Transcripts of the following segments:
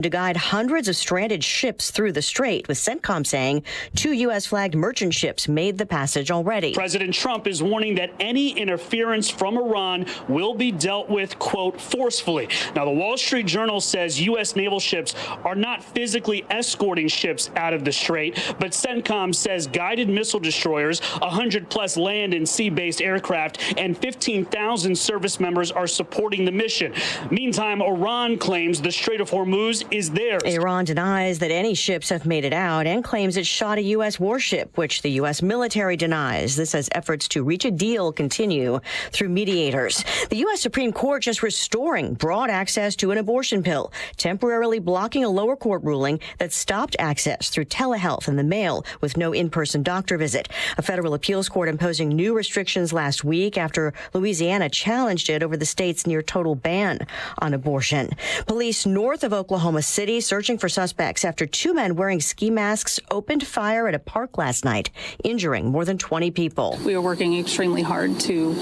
to guide hundreds of stranded ships through the strait, with CENTCOM saying 2 U.S.-flagged merchant ships made the passage already. President Trump is warning that any interference from Iran will be dealt with, quote, forcefully. Now, the Wall Street Journal says U.S. naval ships are not physically escorting ships out of the strait, but CENTCOM says guided missile destroyers, 100-plus land and sea-based aircraft, and 15,000 service members are supporting the mission. Meantime, Iran claims the Strait of Hormuz is theirs. Iran denies that any ships have made it out and claims it shot a U.S. warship, which the U.S. military denies. This as efforts to reach a deal continue through mediators. The U.S. Supreme Court just restoring broad access to an abortion pill, temporarily blocking a lower court ruling that stopped access through telehealth in the mail with no in-person doctor visit. A federal appeals court imposing new restrictions last week after Louisiana challenged it over the state's near-total ban on abortion. Police north of Oklahoma City searching for suspects after 2 men wearing ski masks opened fire at a park last night, injuring more than 20 people. We are working extremely hard to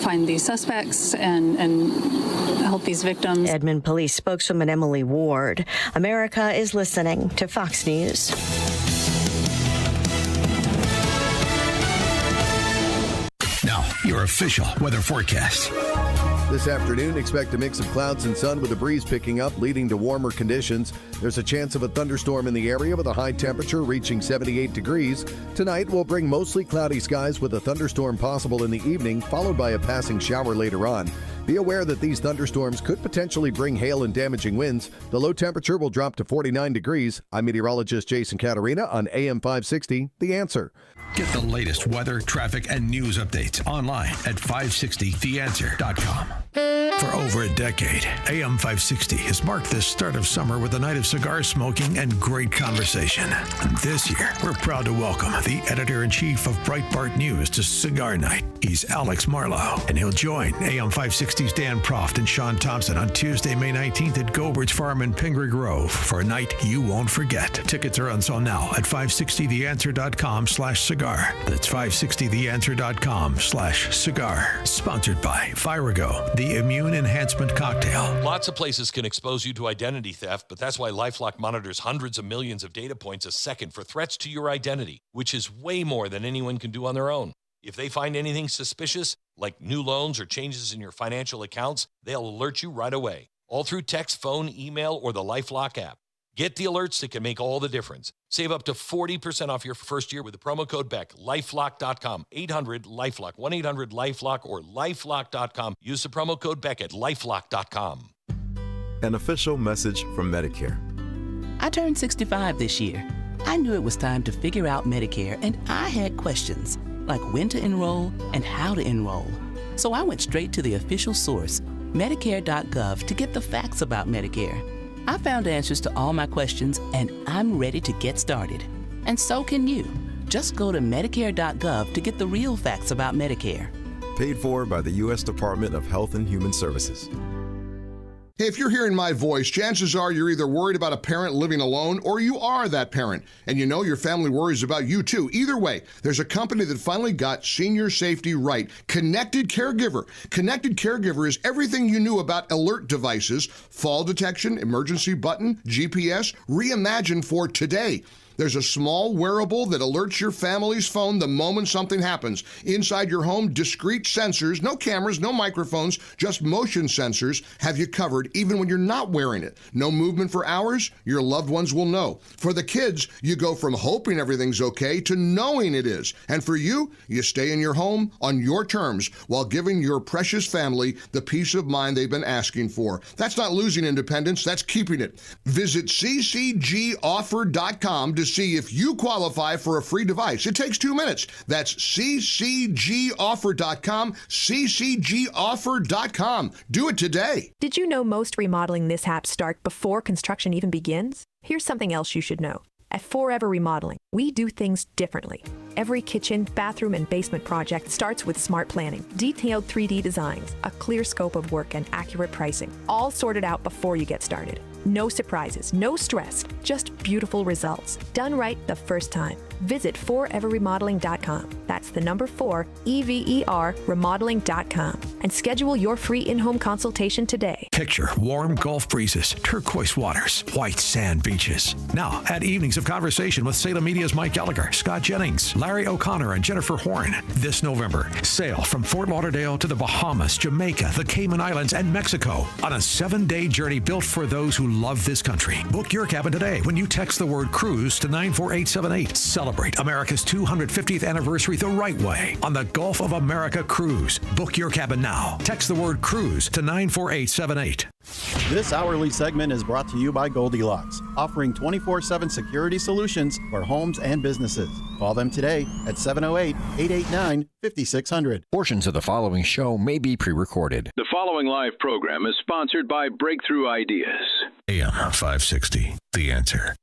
find these suspects and help these victims. Edmond Police spokeswoman Emily Ward. America is listening to Fox News. Now, your official weather forecast. This afternoon, expect a mix of clouds and sun with a breeze picking up, leading to warmer conditions. There's a chance of a thunderstorm in the area with a high temperature reaching 78 degrees. Tonight will bring mostly cloudy skies with a thunderstorm possible in the evening, followed by a passing shower later on. Be aware that these thunderstorms could potentially bring hail and damaging winds. The low temperature will drop to 49 degrees. I'm meteorologist Jason Caterina on AM 560, The Answer. Get the latest weather, traffic, and news updates online at 560theanswer.com. For over a decade, AM 560 has marked the start of summer with a night of cigar smoking and great conversation. And this year, we're proud to welcome the editor-in-chief of Breitbart News to Cigar Night. He's Alex Marlowe, and he'll join AM 560's Dan Proft and Sean Thompson on Tuesday, May 19th at Gobert's Farm in Pingree Grove for a night you won't forget. Tickets are on sale now at 560theanswer.com/cigar. That's 560theanswer.com/cigar. Sponsored by Firago, the immune enhancement cocktail. Lots of places can expose you to identity theft, but that's why LifeLock monitors hundreds of millions of data points a second for threats to your identity, which is way more than anyone can do on their own. If they find anything suspicious, like new loans or changes in your financial accounts, they'll alert you right away, all through text, phone, email, or the LifeLock app. Get the alerts that can make all the difference. Save up to 40% off your first year with the promo code BECK. LifeLock.com, 800-LifeLock, 1-800-LifeLock, or LifeLock.com. Use the promo code BECK at LifeLock.com. An official message from Medicare. I turned 65 this year. I knew it was time to figure out Medicare, and I had questions, like when to enroll and how to enroll. So I went straight to the official source, Medicare.gov, to get the facts about Medicare. I found answers to all my questions, and I'm ready to get started. And so can you. Just go to Medicare.gov to get the real facts about Medicare. Paid for by the U.S. Department of Health and Human Services. Hey, if you're hearing my voice, chances are you're either worried about a parent living alone or you are that parent. And you know your family worries about you too. Either way, there's a company that finally got senior safety right. Connected Caregiver. Connected Caregiver is everything you knew about alert devices, fall detection, emergency button, GPS, reimagined for today. There's a small wearable that alerts your family's phone the moment something happens. Inside your home, discrete sensors, no cameras, no microphones, just motion sensors have you covered even when you're not wearing it. No movement for hours, your loved ones will know. For the kids, you go from hoping everything's okay to knowing it is. And for you, you stay in your home on your terms while giving your precious family the peace of mind they've been asking for. That's not losing independence, that's keeping it. Visit ccgoffer.com to see if you qualify for a free device. It takes 2 minutes. That's ccgoffer.com, ccgoffer.com. Do it today. Did you know most remodeling mishaps start before construction even begins? Here's something else you should know. At Forever Remodeling, we do things differently. Every kitchen, bathroom, and basement project starts with smart planning, detailed 3D designs, a clear scope of work, and accurate pricing, all sorted out before you get started. No surprises, no stress, just beautiful results, done right the first time. Visit foreverremodeling.com. That's the number 4, EVER, remodeling.com. And schedule your free in-home consultation today. Picture warm Gulf breezes, turquoise waters, white sand beaches. Now, add evenings of conversation with Salem Media's Mike Gallagher, Scott Jennings, Larry O'Connor, and Jennifer Horn. This November, sail from Fort Lauderdale to the Bahamas, Jamaica, the Cayman Islands, and Mexico on a 7-day journey built for those who love this country. Book your cabin today when you text the word cruise to 94878. Celebrate America's 250th anniversary the right way on the Gulf of America Cruise. Book your cabin now. Text the word cruise to 94878. This hourly segment is brought to you by Goldilocks, offering 24/7 security solutions for homes and businesses. Call them today at 708-889-5600. Portions of the following show may be pre-recorded. The following live program is sponsored by Breakthrough Ideas. AM 560, The Answer.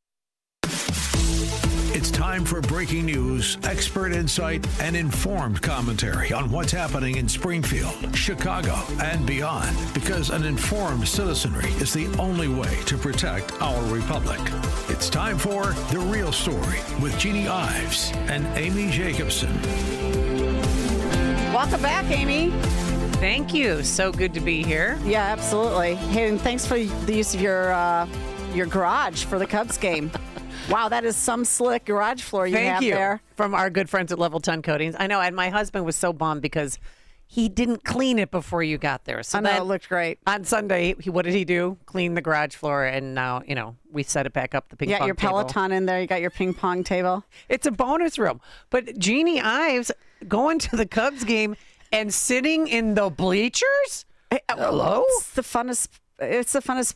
It's time for breaking news, expert insight, and informed commentary on what's happening in Springfield, Chicago, and beyond. Because an informed citizenry is the only way to protect our republic. It's time for The Real Story with Jeanne Ives and Amy Jacobson. Welcome back, Amy. Thank you. So good to be here. Yeah, absolutely. Hey, and thanks for the use of your garage for the Cubs game. Wow, that is some slick garage floor you have there. From our good friends at Level 10 Coatings. I know, and my husband was so bummed because he didn't clean it before you got there. So I know, it looked great. On Sunday, what did he do? Clean the garage floor, and now, we set it back up, the ping pong table. You got your Peloton in there. You got your ping pong table. It's a bonus room. But Jeanne Ives going to the Cubs game and sitting in the bleachers? Hello? It's the funnest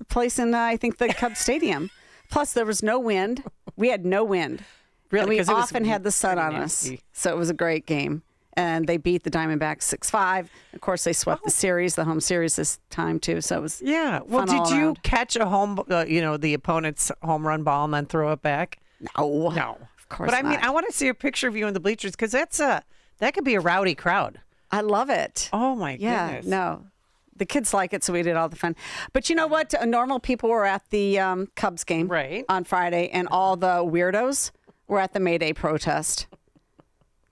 place in, I think, the Cubs stadium. Plus, there was no wind. We had no wind. Really? And we often had the sun on us. So it was a great game. And they beat the Diamondbacks 6-5. Of course, they swept the series, the home series this time, too. So it was Well, did you catch a the opponent's home run ball and then throw it back? No. No. Of course not. But, not. I want to see a picture of you in the bleachers because that could be a rowdy crowd. I love it. Oh, my goodness. Yeah, no. The kids like it, so we did all the fun. But you know what? Normal people were at the Cubs game on Friday, and all the weirdos were at the May Day protest.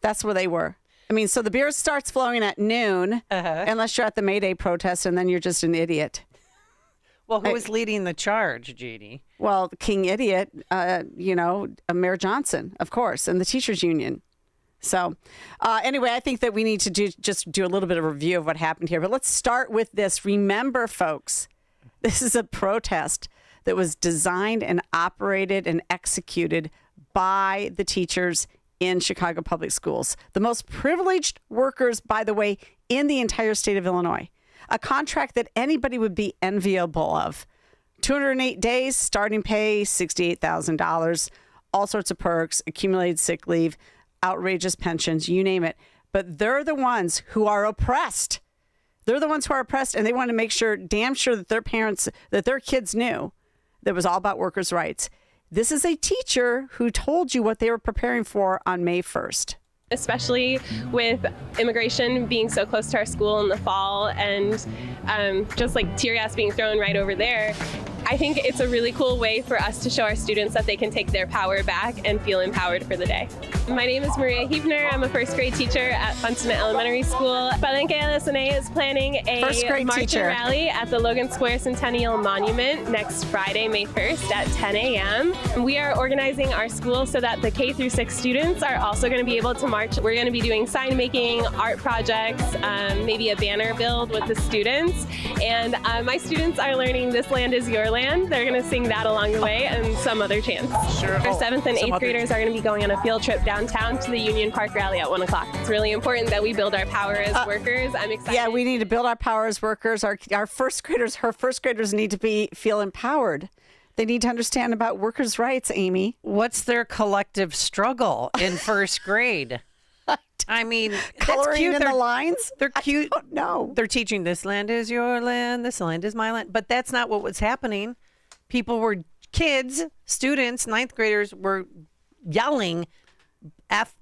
That's where they were. I mean, so the beer starts flowing at noon, unless you're at the May Day protest, and then you're just an idiot. Well, who was leading the charge, Jeanne? Well, King Idiot, Mayor Johnson, of course, and the teachers union. So anyway, I think that we need to do a little bit of a review of what happened here. But let's start with this. Remember, folks, this is a protest that was designed and operated and executed by the teachers in Chicago Public Schools. The most privileged workers, by the way, in the entire state of Illinois. A contract that anybody would be enviable of. 208 days, starting pay, $68,000, all sorts of perks, accumulated sick leave, outrageous pensions, you name it. But they're the ones who are oppressed. They're the ones who are oppressed, and they want to make sure, damn sure, that their parents, that their kids knew that it was all about workers' rights. This is a teacher who told you what they were preparing for on May 1st. Especially with immigration being so close to our school in the fall and just like tear gas being thrown right over there. I think it's a really cool way for us to show our students that they can take their power back and feel empowered for the day. My name is Maria Hebner. I'm a first grade teacher at Funston Elementary School. Palenque LSNA is planning a march and rally at the Logan Square Centennial Monument next Friday, May 1st at 10 a.m. We are organizing our school so that the K through 6 students are also going to be able to march. We're going to be doing sign making, art projects, maybe a banner build with the students. And my students are learning This Land Is Your Land. They're going to sing that along the way and some other chants. Sure. Our 7th and 8th graders are going to be going on a field trip downtown to the Union Park rally at 1 o'clock. It's really important that we build our power as workers. I'm excited. Yeah, we need to build our power as workers. Our first graders need to feel empowered. They need to understand about workers' rights, Amy. What's their collective struggle in first grade? I mean, coloring in the lines? They're cute. I don't know. They're teaching this land is your land, this land is my land. But that's not what was happening. Kids, students, 9th graders were yelling F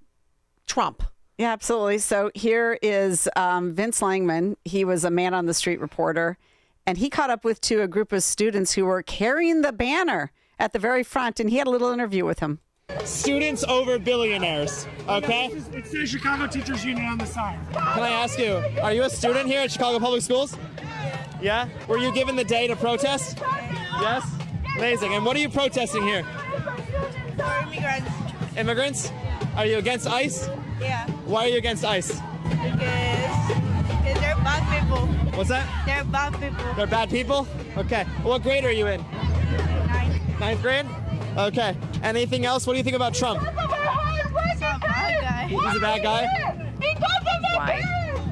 Trump. Yeah, absolutely. So here is Vince Langman. He was a man on the street reporter, and he caught up to a group of students who were carrying the banner at the very front, and he had a little interview with him. Students over billionaires, okay? It says Chicago Teachers Union on the sign. Can I ask you, are you a student here at Chicago Public Schools? Yeah? Were you given the day to protest? Yes? Amazing. And what are you protesting here? Immigrants. Immigrants? Are you against ICE? Yeah. Why are you against ICE? Because they're bad people. What's that? They're bad people. They're bad people? Okay. What grade are you in? Ninth grade? Okay. Anything else? What do you think about Trump? He's a bad guy. He's a bad guy?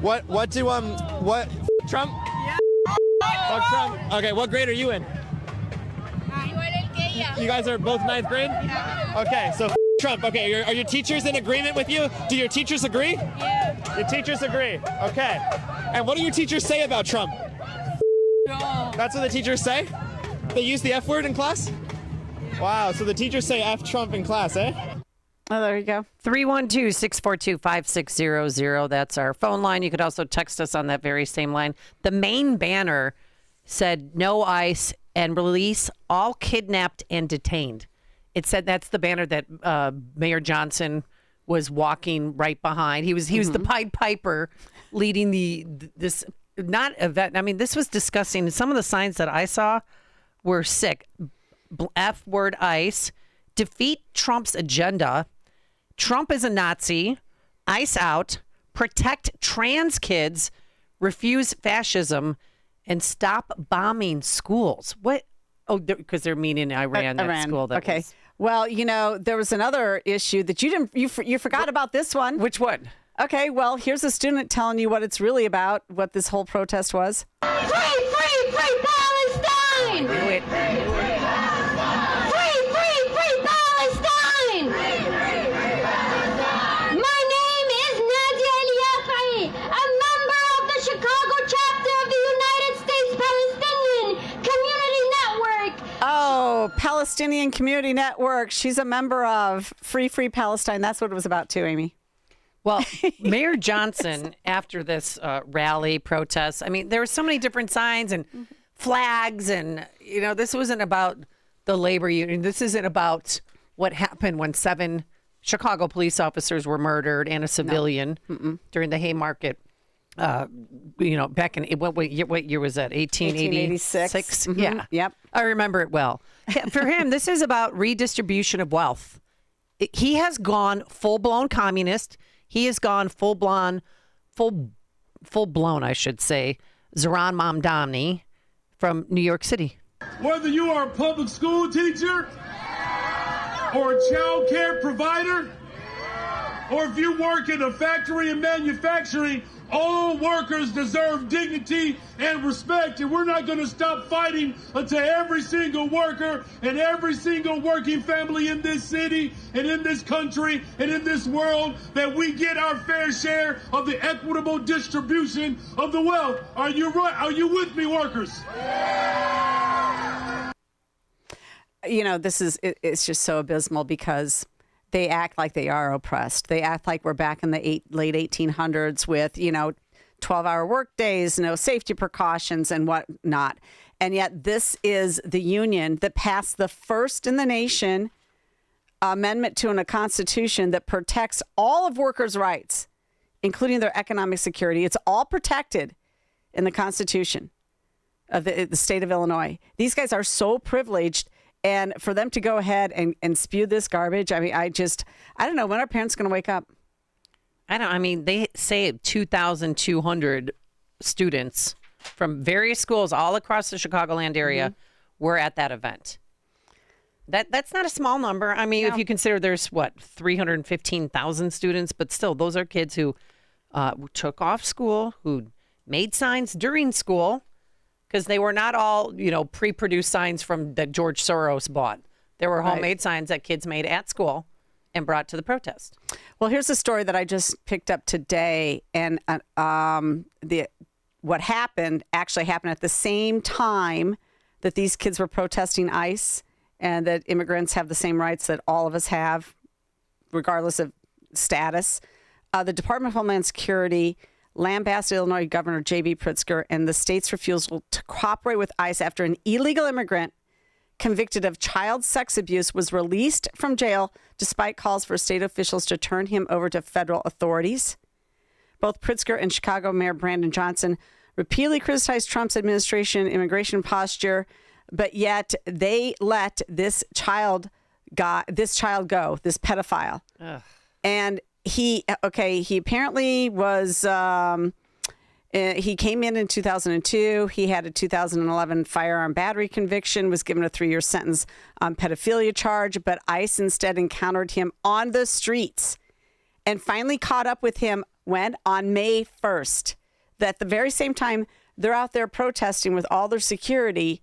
Why? What Trump? Yeah. Fuck Trump. Okay, what grade are you in? You guys are both ninth grade? Yeah. Okay, so Trump. Okay, are your teachers in agreement with you? Do your teachers agree? Yeah. Your teachers agree. Okay. And what do your teachers say about Trump? No. That's what the teachers say? They use the F word in class? Wow, so the teachers say F Trump in class, eh? Oh, there you go. 312-642-5600. That's our phone line. You could also text us on that very same line. The main banner said no ICE and release all kidnapped and detained. It said that's the banner that Mayor Johnson was walking right behind. He was the Pied Piper leading this not event. I mean, this was disgusting. Some of the signs that I saw were sick. F word ICE, defeat Trump's agenda, Trump is a Nazi, ICE out, protect trans kids, refuse fascism, and stop bombing schools. What? Oh, because they're meaning Iran. That school. That okay. was. Well, there was another issue that you forgot about this one. Which one? Okay. Well, here's a student telling you what it's really about. What this whole protest was. Free Palestine! Free Palestine! My name is Nadia El-Yafai, a member of the Chicago chapter of the United States Palestinian Community Network. Oh, Palestinian Community Network. She's a member of Free Palestine. That's what it was about too, Amy. Well, Mayor Johnson, after this rally protest, I mean, there were so many different signs and flags, and this wasn't about the labor union. This isn't about what happened when 7 Chicago police officers were murdered and a civilian during the Haymarket. Back in what year was that? 1886. Yeah. Yep. I remember it well. For him, this is about redistribution of wealth. He has gone full-blown communist. He has gone full-blown, I should say, Zohran Mamdani from New York City. Whether you are a public school teacher or a child care provider, or if you work in a factory and manufacturing, all workers deserve dignity and respect, and we're not going to stop fighting until every single worker and every single working family in this city and in this country and in this world, that we get our fair share of the equitable distribution of the wealth. Are you right? Are you with me, workers? It's just so abysmal because they act like they are oppressed. They act like we're back in the late 1800s with, 12-hour work days, no safety precautions and whatnot. And yet this is the union that passed the first in the nation amendment to a constitution that protects all of workers' rights, including their economic security. It's all protected in the Constitution of the state of Illinois. These guys are so privileged. And for them to go ahead and spew this garbage, I mean, I don't know, when are parents going to wake up? They say 2,200 students from various schools all across the Chicagoland area were at that event. That's not a small number. I mean, if you consider there's 315,000 students, but still, those are kids who took off school, who made signs during school. Because they were not all, pre-produced signs that George Soros bought. There were homemade signs that kids made at school and brought to the protest. Well, here's a story that I just picked up today. And what happened actually happened at the same time that these kids were protesting ICE, and that immigrants have the same rights that all of us have, regardless of status. The Department of Homeland Security lambasted Illinois Governor J.B. Pritzker and the state's refusal to cooperate with ICE after an illegal immigrant convicted of child sex abuse, was released from jail despite calls for state officials to turn him over to federal authorities. Both Pritzker and Chicago Mayor Brandon Johnson repeatedly criticized Trump's administration immigration posture, but yet they let this child go, this pedophile. Ugh. And he apparently was, he came in 2002. He had a 2011 firearm battery conviction, was given a 3-year sentence on pedophilia charge, but ICE instead encountered him on the streets and finally caught up with him on May 1st. That the very same time they're out there protesting with all their security,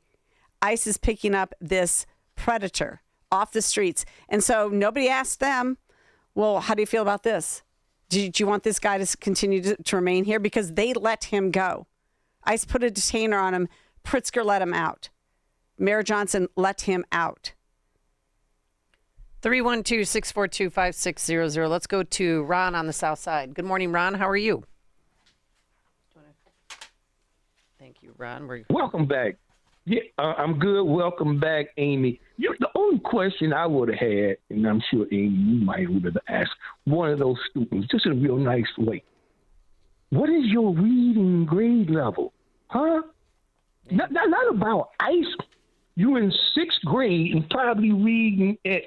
ICE is picking up this predator off the streets. And so nobody asked them, well, how do you feel about this? Do you want this guy to continue to remain here? Because they let him go. ICE put a detainer on him. Pritzker let him out. Mayor Johnson let him out. 312-642-5600. Let's go to Ron on the south side. Good morning, Ron. How are you? Thank you, Ron. Welcome back. Yeah, I'm good. Welcome back, Amy. The only question I would have had, and I'm sure, Amy, you might would have asked one of those students, just in a real nice way. What is your reading grade level? Huh? Not about ICE. You're in 6th grade and probably reading at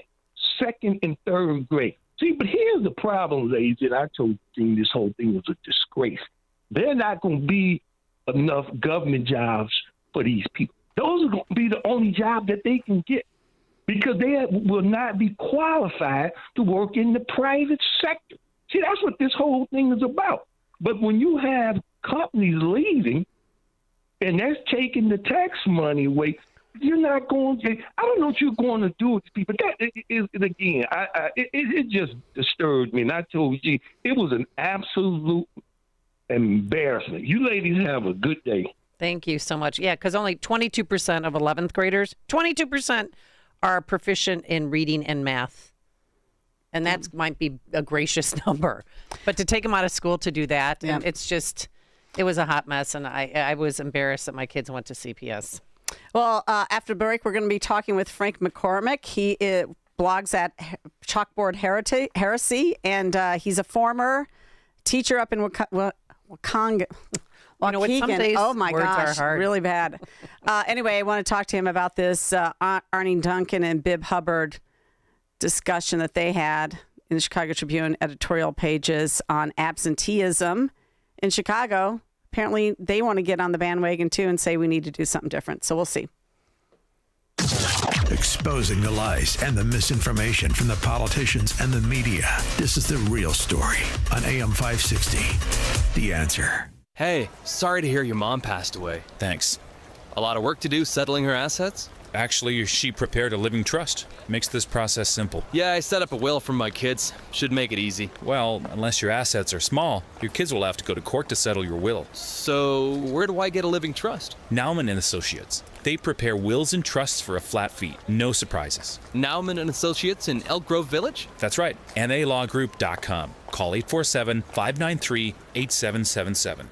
2nd and 3rd grade. See, but here's the problem, ladies, and I told you this whole thing was a disgrace. They're not going to be enough government jobs for these people. Those are going to be the only job that they can get because they will not be qualified to work in the private sector. See, that's what this whole thing is about. But when you have companies leaving and that's taking the tax money away, you're not going to, I don't know what you're going to do with people. That is, again, it just disturbed me. And I told you, it was an absolute embarrassment. You ladies have a good day. Thank you so much. Yeah, because only 22% of 11th graders, 22% are proficient in reading and math. And that might be a gracious number. But to take them out of school to do that, and it's just, it was a hot mess. And I was embarrassed that my kids went to CPS. Well, after break, we're going to be talking with Frank McCormick. He blogs at Chalkboard Heresy, and he's a former teacher up in Waukegan. Oh my gosh, really bad. Anyway, I want to talk to him about this Arnie Duncan and Bib Hubbard discussion that they had in the Chicago Tribune editorial pages on absenteeism in Chicago. Apparently, they want to get on the bandwagon too and say we need to do something different. So we'll see. Exposing the lies and the misinformation from the politicians and the media. This is The Real Story on AM 560. The Answer. Hey, sorry to hear your mom passed away. Thanks. A lot of work to do settling her assets? Actually, she prepared a living trust. Makes this process simple. Yeah, I set up a will for my kids. Should make it easy. Well, unless your assets are small, your kids will have to go to court to settle your will. So, where do I get a living trust? Nauman and Associates. They prepare wills and trusts for a flat fee. No surprises. Nauman and Associates in Elk Grove Village? That's right. NALawGroup.com. Call 847-593-8777.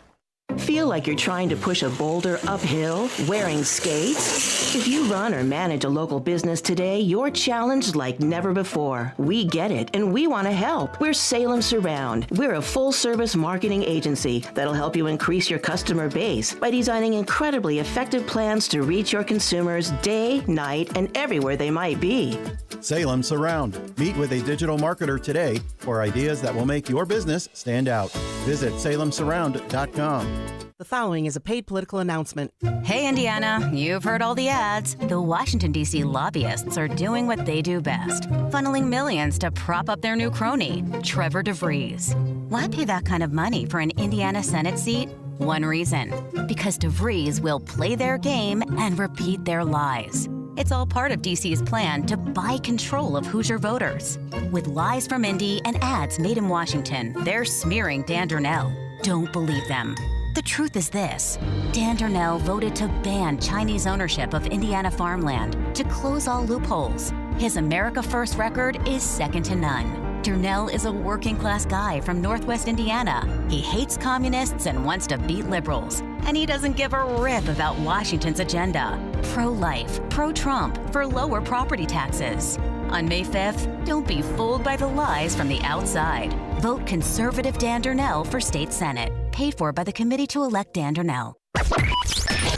Feel like you're trying to push a boulder uphill wearing skates? If you run or manage a local business today, you're challenged like never before. We get it, and we want to help. We're Salem Surround. We're a full-service marketing agency that'll help you increase your customer base by designing incredibly effective plans to reach your consumers day, night, and everywhere they might be. Salem Surround. Meet with a digital marketer today for ideas that will make your business stand out. Visit salemsurround.com. The following is a paid political announcement. Hey, Indiana, you've heard all the ads. The Washington, D.C. lobbyists are doing what they do best, funneling millions to prop up their new crony, Trevor DeVries. Why pay that kind of money for an Indiana Senate seat? One reason, because DeVries will play their game and repeat their lies. It's all part of DC's plan to buy control of Hoosier voters. With lies from Indy and ads made in Washington, they're smearing Dan Durnell. Don't believe them. The truth is this. Dan Durnell voted to ban Chinese ownership of Indiana farmland, to close all loopholes. His America First record is second to none. Durnell is a working-class guy from Northwest Indiana. He hates communists and wants to beat liberals. And he doesn't give a rip about Washington's agenda. pro-life, pro-Trump for lower property taxes. On May 5th, don't be fooled by the lies from the outside. Vote conservative Dan Darnell for state senate. Paid for by the committee to elect Dan Darnell.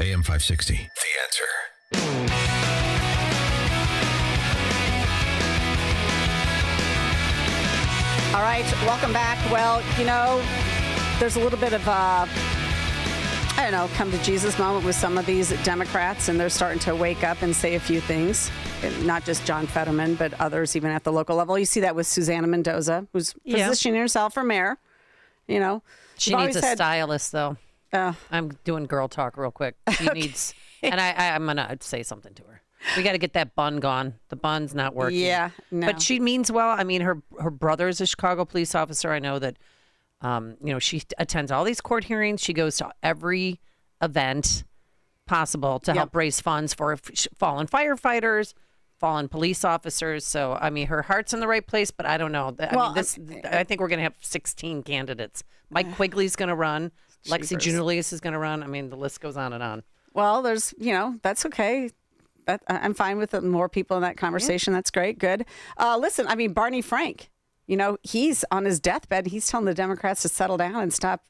AM 560, The Answer. All right, welcome back. Well, there's a little bit of come to Jesus moment with some of these Democrats, and they're starting to wake up and say a few things. Not just John Fetterman, but others even at the local level. You see that with Susanna Mendoza, who's positioning herself for mayor. She needs a stylist, though. I'm doing girl talk real quick. She needs, and I'm going to say something to her. We got to get that bun gone. The bun's not working. Yeah, no. But she means well. I mean, her brother is a Chicago police officer. I know that, she attends all these court hearings. She goes to every event possible to help raise funds for fallen firefighters, fallen police officers. So, I mean, her heart's in the right place, but I don't know. I think we're going to have 16 candidates. Mike Quigley's going to run. Lexi Julius is going to run. I mean, the list goes on and on. Well, there's, that's okay. I'm fine with more people in that conversation. That's great. Good. Listen, I mean, Barney Frank, he's on his deathbed. He's telling the Democrats to settle down and stop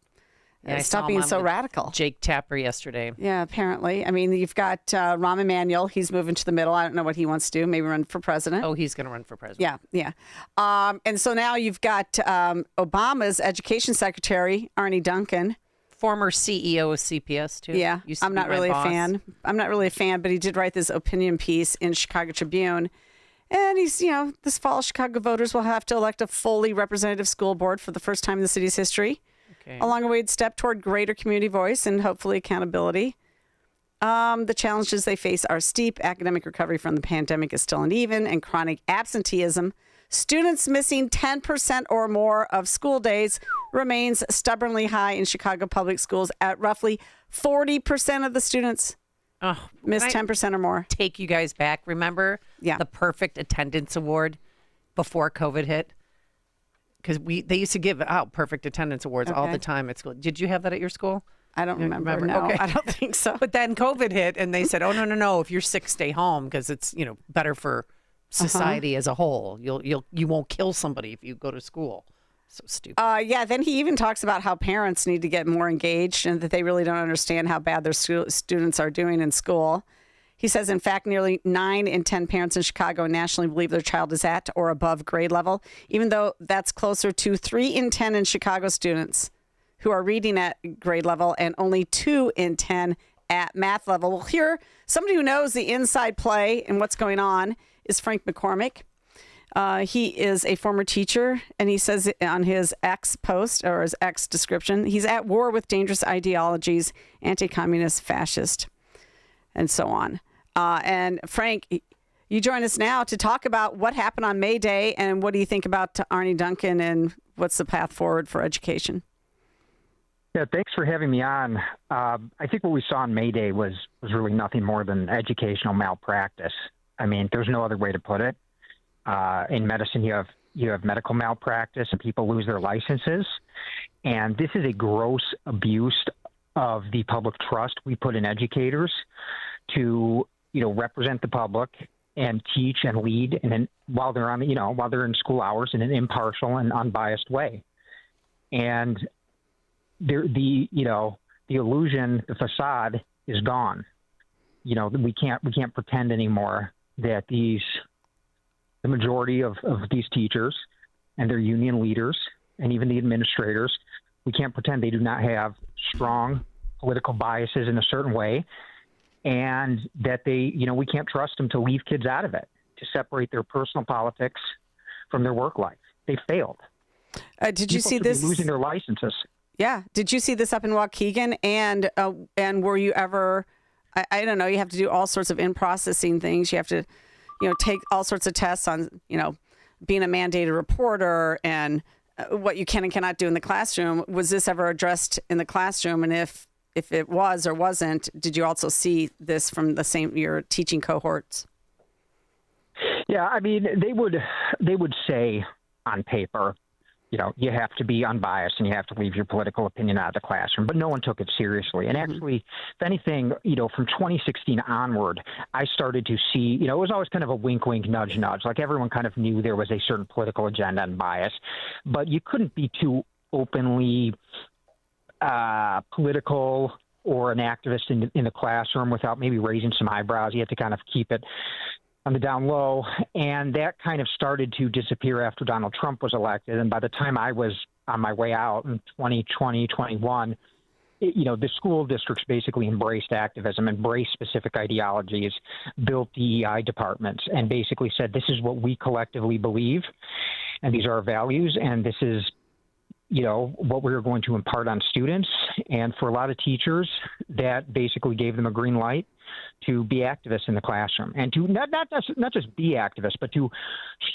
being so radical. Jake Tapper yesterday. Yeah, apparently. I mean, you've got Rahm Emanuel. He's moving to the middle. I don't know what he wants to do. Maybe run for president. Oh, he's going to run for president. Yeah. And so now you've got Obama's education secretary, Arnie Duncan. Former CEO of CPS, too. Yeah, I'm not really a fan. But he did write this opinion piece in Chicago Tribune. And he's, this fall, Chicago voters will have to elect a fully representative school board for the first time in the city's history. Okay. A long-awaited step toward greater community voice and hopefully accountability. The challenges they face are steep. Academic recovery from the pandemic is still uneven, and chronic absenteeism. Students missing 10% or more of school days remains stubbornly high in Chicago public schools at roughly 40% of the students miss 10% or more. Take you guys back. Remember the perfect attendance award before COVID hit? Because they used to give out perfect attendance awards all the time at school. Did you have that at your school? I don't remember. No, okay. I don't think so. But then COVID hit and they said, oh, no. If you're sick, stay home because it's, better for society as a whole. You won't kill somebody if you go to school. So stupid. Then he even talks about how parents need to get more engaged and that they really don't understand how bad their students are doing in school. He says, in fact, nearly 9 in 10 parents in Chicago nationally believe their child is at or above grade level, even though that's closer to 3 in 10 in Chicago students who are reading at grade level and only 2 in 10 at math level. Well, here, somebody who knows the inside play and what's going on is Frank McCormick. He is a former teacher, and he says on his X post or his X description, he's at war with dangerous ideologies, anti-communist, fascist, and so on. And Frank, you join us now to talk about what happened on May Day and what do you think about Arnie Duncan and what's the path forward for education? Yeah, thanks for having me on. I think what we saw on May Day was really nothing more than educational malpractice. I mean, there's no other way to put it. In medicine, you have medical malpractice and people lose their licenses. And this is a gross abuse of the public trust we put in educators to, represent the public and teach and lead while they're in school hours in an impartial and unbiased way. And the illusion, the facade is gone. We can't pretend anymore that the majority of these teachers and their union leaders and even the administrators, we can't pretend they do not have strong political biases in a certain way, and that we can't trust them to leave kids out of it, to separate their personal politics from their work life. They failed. Did you see this? Losing their licenses. Yeah. Did you see this up in Waukegan? And were you ever, I don't know, you have to do all sorts of in-processing things. You have to, take all sorts of tests on, being a mandated reporter and what you can and cannot do in the classroom. Was this ever addressed in the classroom? And if it was or wasn't, did you also see this from your teaching cohorts? Yeah, I mean, they would say on paper you have to be unbiased and you have to leave your political opinion out of the classroom. But no one took it seriously. And actually, if anything, from 2016 onward, I started to see, it was always kind of a wink, wink, nudge, nudge. Like everyone kind of knew there was a certain political agenda and bias, but you couldn't be too openly political or an activist in the classroom without maybe raising some eyebrows. You had to kind of keep it on the down low. And that kind of started to disappear after Donald Trump was elected. And by the time I was on my way out in 2020, 21, the school districts basically embraced activism, embraced specific ideologies, built DEI departments, and basically said, this is what we collectively believe, and these are our values, and this is what we're going to impart on students. And for a lot of teachers, that basically gave them a green light to be activists in the classroom and to not just be activists, but to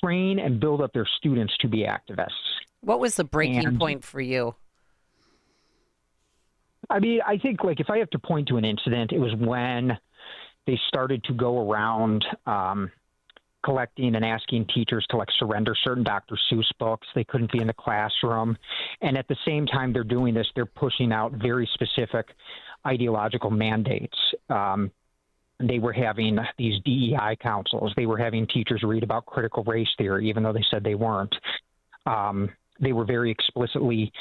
train and build up their students to be activists. What was the breaking point for you? I mean, I think if I have to point to an incident, it was when they started to go around collecting and asking teachers to surrender certain Dr. Seuss books. They couldn't be in the classroom. And at the same time they're doing this, they're pushing out very specific ideological mandates. They were having these DEI councils. They were having teachers read about critical race theory, even though they said they weren't. They were very explicitly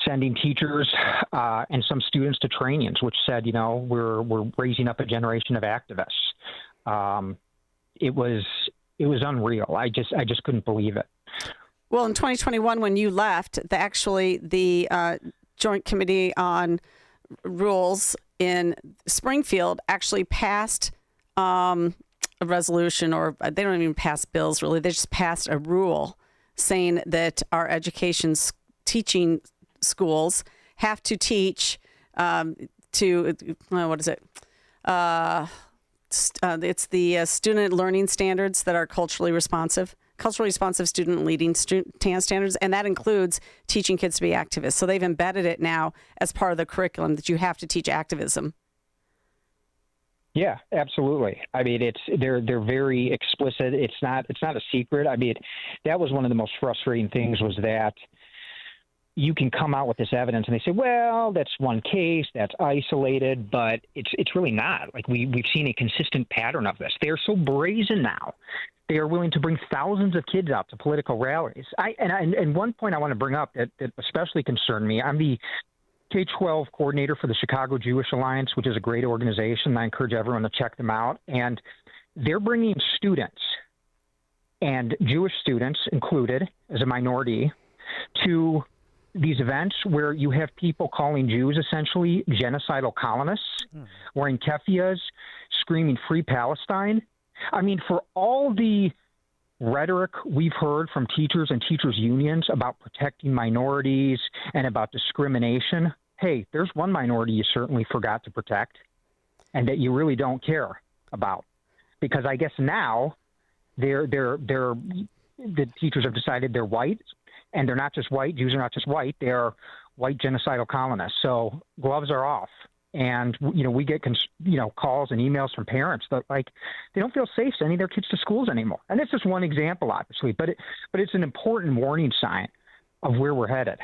sending teachers and some students to trainings, which said, we're raising up a generation of activists. It was unreal. I just couldn't believe it. Well, in 2021, when you left, the Joint Committee on Rules in Springfield actually passed a resolution, or they don't even pass bills really. They just passed a rule saying that our teaching schools have to teach it's the student learning standards that are culturally responsive student leading standards, and that includes teaching kids to be activists. So they've embedded it now as part of the curriculum that you have to teach activism. Yeah, absolutely. I mean, they're very explicit. It's not a secret. I mean, that was one of the most frustrating things, was that you can come out with this evidence and they say, well, that's one case, that's isolated, but it's really not. We've seen a consistent pattern of this. They're so brazen now. They are willing to bring thousands of kids out to political rallies. And one point I want to bring up that especially concerned me, I'm the K-12 coordinator for the Chicago Jewish Alliance, which is a great organization. I encourage everyone to check them out. And they're bringing students, and Jewish students included as a minority, to these events where you have people calling Jews essentially genocidal colonists, wearing keffiyehs, screaming Free Palestine. I mean, for all the rhetoric we've heard from teachers and teachers' unions about protecting minorities and about discrimination, hey, there's one minority you certainly forgot to protect and that you really don't care about. Because I guess now the teachers have decided they're white. And they're not just white. Jews are not just white. They are white genocidal colonists. So gloves are off. And, we get, calls and emails from parents that, they don't feel safe sending their kids to schools anymore. And that's just one example, obviously. But it's an important warning sign of where we're headed.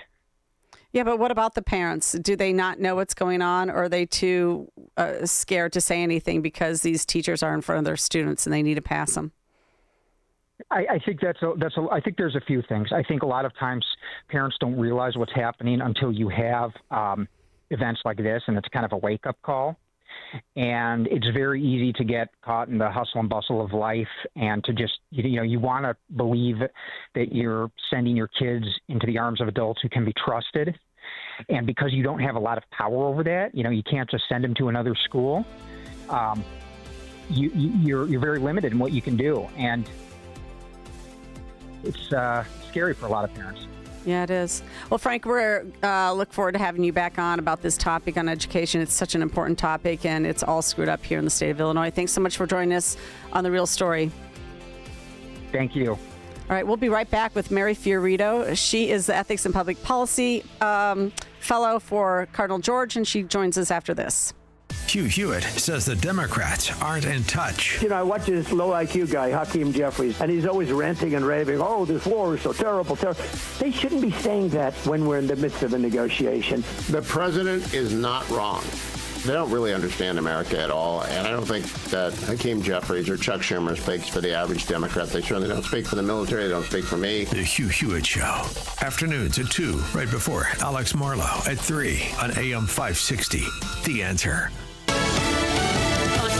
Yeah, but what about the parents? Do they not know what's going on, or are they too scared to say anything because these teachers are in front of their students and they need to pass them? I think I think there's a few things. I think a lot of times parents don't realize what's happening until you have events like this, and it's kind of a wake-up call. And it's very easy to get caught in the hustle and bustle of life, and to just, you want to believe that you're sending your kids into the arms of adults who can be trusted. And because you don't have a lot of power over that, you can't just send them to another school. You're very limited in what you can do. And it's scary for a lot of parents. Yeah, it is. Well, Frank, we're look forward to having you back on about this topic on education. It's such an important topic, and it's all screwed up here in the state of Illinois. Thanks so much for joining us on The Real Story. Thank you. All right, we'll be right back with Mary Fiorito. She is the Ethics and Public Policy Fellow for Cardinal George, and she joins us after this. Hugh Hewitt says the Democrats aren't in touch. I watch this low IQ guy, Hakeem Jeffries, and he's always ranting and raving, oh, this war is so terrible, terrible. They shouldn't be saying that when we're in the midst of a negotiation. The president is not wrong. They don't really understand America at all, and I don't think that Hakeem Jeffries or Chuck Schumer speaks for the average Democrat. They certainly don't speak for the military. They don't speak for me. The Hugh Hewitt Show. Afternoons at 2, right before Alex Marlowe at 3 on AM 560. The Answer.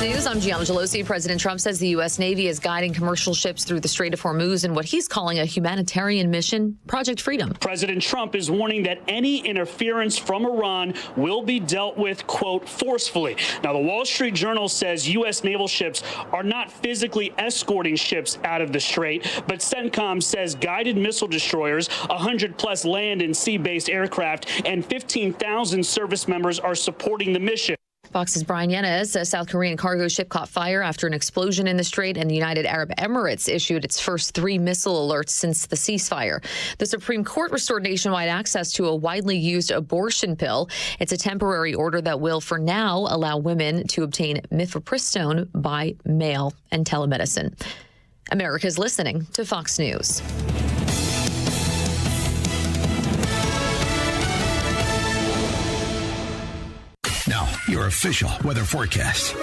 News. I'm Jeanne Pelosi. President Trump says the U.S. Navy is guiding commercial ships through the Strait of Hormuz in what he's calling a humanitarian mission, Project Freedom. President Trump is warning that any interference from Iran will be dealt with, quote, forcefully. Now, the Wall Street Journal says U.S. naval ships are not physically escorting ships out of the strait, but CENTCOM says guided missile destroyers, 100-plus land and sea-based aircraft, and 15,000 service members are supporting the mission. Fox's Brian Yanez. A South Korean cargo ship caught fire after an explosion in the strait, and the United Arab Emirates issued its first 3 missile alerts since the ceasefire. The Supreme Court restored nationwide access to a widely used abortion pill. It's a temporary order that will, for now, allow women to obtain mifepristone by mail and telemedicine. America's listening to Fox News. Now, your official weather forecast.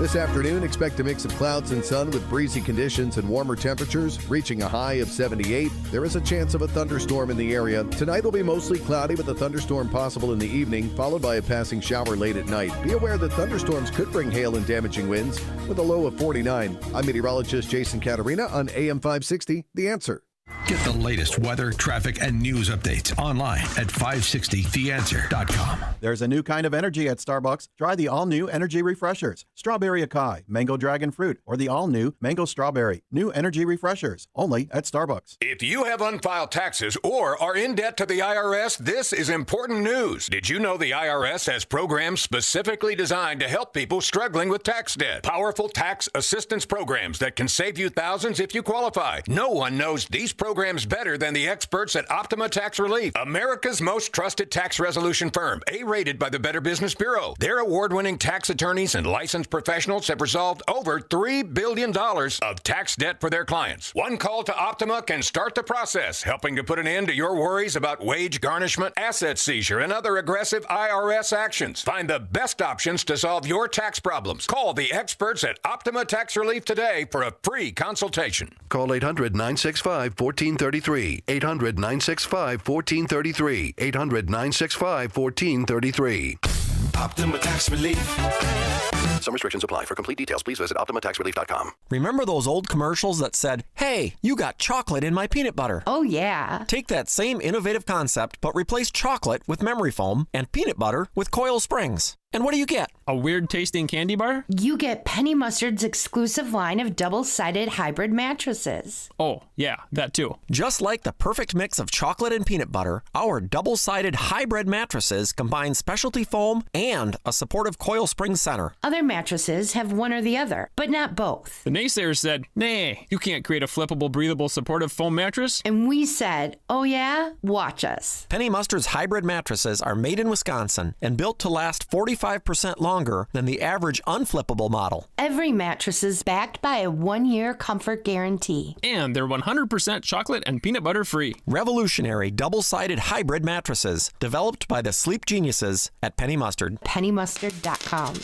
This afternoon, expect a mix of clouds and sun with breezy conditions and warmer temperatures, reaching a high of 78. There is a chance of a thunderstorm in the area. Tonight will be mostly cloudy with a thunderstorm possible in the evening, followed by a passing shower late at night. Be aware that thunderstorms could bring hail and damaging winds with a low of 49. I'm meteorologist Jason Caterina on AM 560, The Answer. Get the latest weather, traffic, and news updates online at 560theanswer.com. There's a new kind of energy at Starbucks. Try the all-new Energy Refreshers. Strawberry Acai, Mango Dragon Fruit, or the all-new Mango Strawberry. New Energy Refreshers, only at Starbucks. If you have unfiled taxes or are in debt to the IRS, this is important news. Did you know the IRS has programs specifically designed to help people struggling with tax debt? Powerful tax assistance programs that can save you thousands if you qualify. No one knows these programs better than the experts at Optima Tax Relief, America's most trusted tax resolution firm, A-rated by the Better Business Bureau. Their award-winning tax attorneys and licensed professionals have resolved over $3 billion of tax debt for their clients. One call to Optima can start the process, helping to put an end to your worries about wage garnishment, asset seizure, and other aggressive IRS actions. Find the best options to solve your tax problems. Call the experts at Optima Tax Relief today for a free consultation. Call 800-965-1433. 800-965-1433. 800-965-1433. Optima Tax Relief. Some restrictions apply. For complete details, please visit OptimaTaxRelief.com. Remember those old commercials that said, "Hey, you got chocolate in my peanut butter"? Oh, yeah. Take that same innovative concept, but replace chocolate with memory foam and peanut butter with Coil Springs. And what do you get? A weird-tasting candy bar? You get Penny Mustard's exclusive line of double-sided hybrid mattresses. Oh, yeah, that too. Just like the perfect mix of chocolate and peanut butter, our double-sided hybrid mattresses combine specialty foam and a supportive coil spring center. Other mattresses have one or the other, but not both. The naysayers said, "Nah, you can't create a flippable, breathable, supportive foam mattress." And we said, "Oh yeah? Watch us." Penny Mustard's hybrid mattresses are made in Wisconsin and built to last 45% longer than the average unflippable model. Every mattress is backed by a 1-year comfort guarantee. And they're 100% chocolate and peanut butter free. Revolutionary double-sided hybrid mattresses developed by the sleep geniuses at Penny Mustard. PennyMustard.com.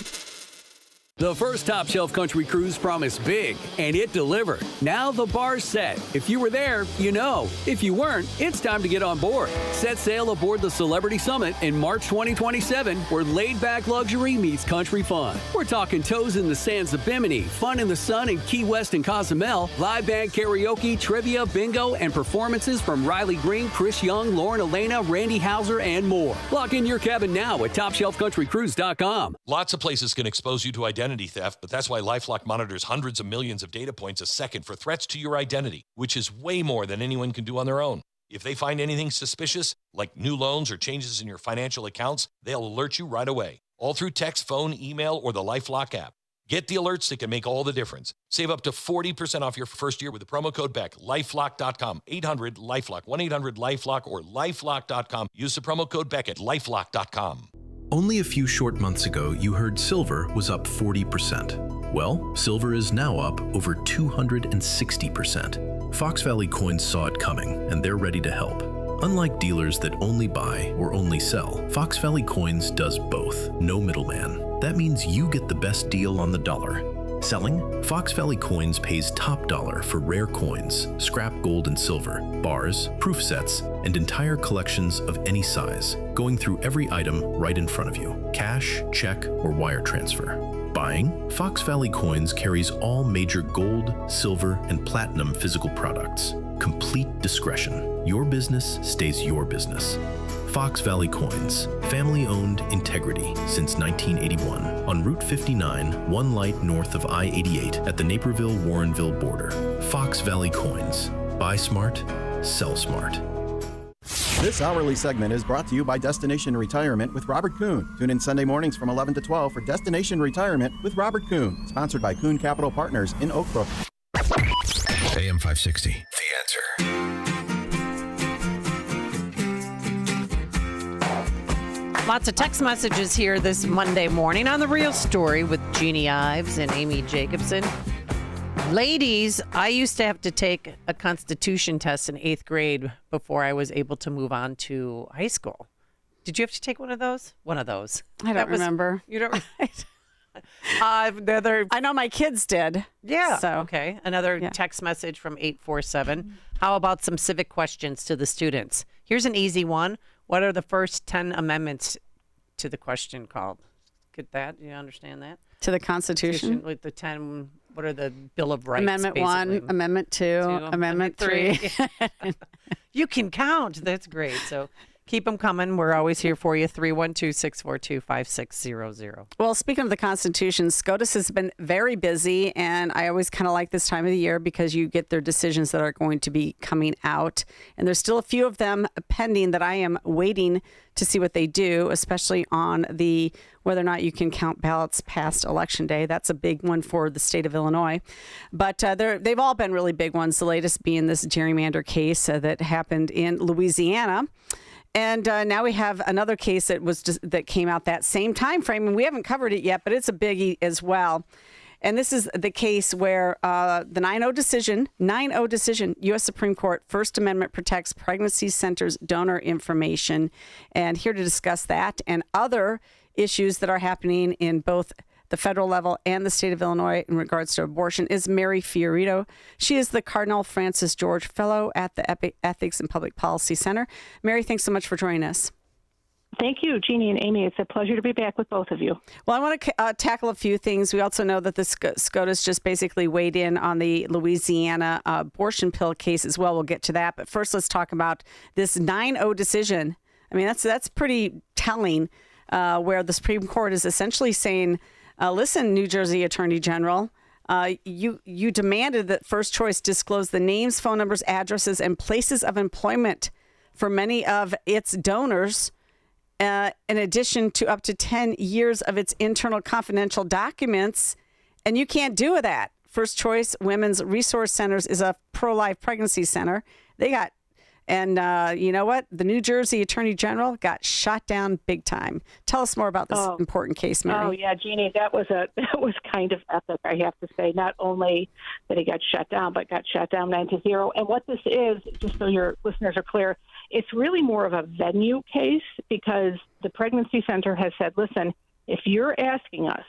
The first Top Shelf Country Cruise promised big, and it delivered. Now the bar's set. If you were there, you know. If you weren't, it's time to get on board. Set sail aboard the Celebrity Summit in March 2027, where laid-back luxury meets country fun. We're talking toes in the sands of Bimini, fun in the sun in Key West and Cozumel, live band karaoke, trivia, bingo, and performances from Riley Green, Chris Young, Lauren Elena, Randy Hauser, and more. Lock in your cabin now at TopShelfCountryCruise.com. Lots of places can expose you to identity theft, but that's why LifeLock monitors hundreds of millions of data points a second for threats to your identity, which is way more than anyone can do on their own. If they find anything suspicious, like new loans or changes in your financial accounts, they'll alert you right away, all through text, phone, email, or the LifeLock app. Get the alerts that can make all the difference. Save up to 40% off your first year with the promo code BECK. LifeLock.com, 800-LifeLock, 1-800-LifeLock, or LifeLock.com. Use the promo code BECK at LifeLock.com. Only a few short months ago, you heard silver was up 40%. Well, silver is now up over 260%. Fox Valley Coins saw it coming, and they're ready to help. Unlike dealers that only buy or only sell, Fox Valley Coins does both. No middleman. That means you get the best deal on the dollar. Selling? Fox Valley Coins pays top dollar for rare coins, scrap gold and silver, bars, proof sets, and entire collections of any size, going through every item right in front of you. Cash, check, or wire transfer. Buying? Fox Valley Coins carries all major gold, silver, and platinum physical products. Complete discretion. Your business stays your business. Fox Valley Coins, family-owned integrity since 1981 on Route 59, one light north of I-88 at the Naperville-Warrenville border. Fox Valley Coins. Buy smart, sell smart. This hourly segment is brought to you by Destination Retirement with Robert Kuhn. Tune in Sunday mornings from 11 to 12 for Destination Retirement with Robert Kuhn, sponsored by Kuhn Capital Partners in Oak Brook. AM 560, The Answer. Lots of text messages here this Monday morning on The Real Story with Jeannie Ives and Amy Jacobson. Ladies, I used to have to take a Constitution test in 8th grade before I was able to move on to high school. Did you have to take one of those? One of those. I don't remember. You don't? I know my kids did. Yeah. So okay. Another text message from 847. How about some civic questions to the students? Here's an easy one. What are the first 10 amendments to the question called? Get that? You understand that? To the Constitution? With the 10, what are the Bill of Rights? Amendment basically? 1, Amendment 2, Amendment 3. You can count. That's great. So keep them coming. We're always here for you. 312-642-5600. Well, speaking of the Constitution, SCOTUS has been very busy, and I always kind of like this time of the year because you get their decisions that are going to be coming out. And there's still a few of them pending that I am waiting to see what they do, especially on the whether or not you can count ballots past Election Day. That's a big one for the state of Illinois. But they've all been really big ones, the latest being this gerrymander case that happened in Louisiana. And now we have another case that came out that same time frame, and we haven't covered it yet, but it's a biggie as well. And this is the case where the 9-0 decision, U.S. Supreme Court, First Amendment protects pregnancy centers' donor information. And here to discuss that and other issues that are happening in both the federal level and the state of Illinois in regards to abortion is Mary Fiorito. She is the Cardinal Francis George Fellow at the Ethics and Public Policy Center. Mary, thanks so much for joining us. Thank you, Jeannie and Amy. It's a pleasure to be back with both of you. Well, I want to tackle a few things. We also know that the SCOTUS just basically weighed in on the Louisiana abortion pill case as well. We'll get to that. But first, let's talk about this 9-0 decision. I mean, that's pretty telling, where the Supreme Court is essentially saying, listen, New Jersey Attorney General, you demanded that First Choice disclose the names, phone numbers, addresses, and places of employment for many of its donors, in addition to up to 10 years of its internal confidential documents, and you can't do that. First Choice Women's Resource Centers is a pro-life pregnancy center. And you know what? The New Jersey Attorney General got shot down big time. Tell us more about this important case, Mary. Oh, yeah, Jeannie, that was kind of epic, I have to say. Not only that he got shut down, but got shut down 9-0. And what this is, just so your listeners are clear, it's really more of a venue case because the pregnancy center has said, listen, if you're asking us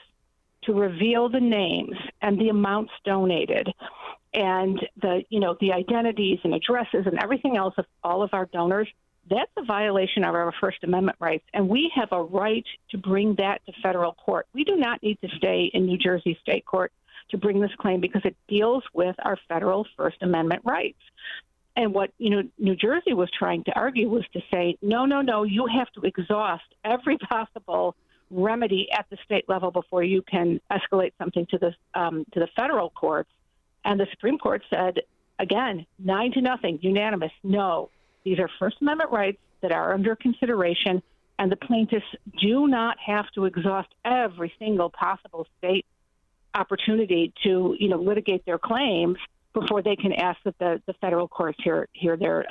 to reveal the names and the amounts donated and the identities and addresses and everything else of all of our donors, that's a violation of our First Amendment rights. And we have a right to bring that to federal court. We do not need to stay in New Jersey State Court to bring this claim because it deals with our federal First Amendment rights. And what New Jersey was trying to argue was to say, no, you have to exhaust every possible remedy at the state level before you can escalate something to the federal courts. And the Supreme Court said, again, 9-0, unanimous, no. These are First Amendment rights that are under consideration, and the plaintiffs do not have to exhaust every single possible state opportunity to litigate their claims before they can ask that the federal courts hear their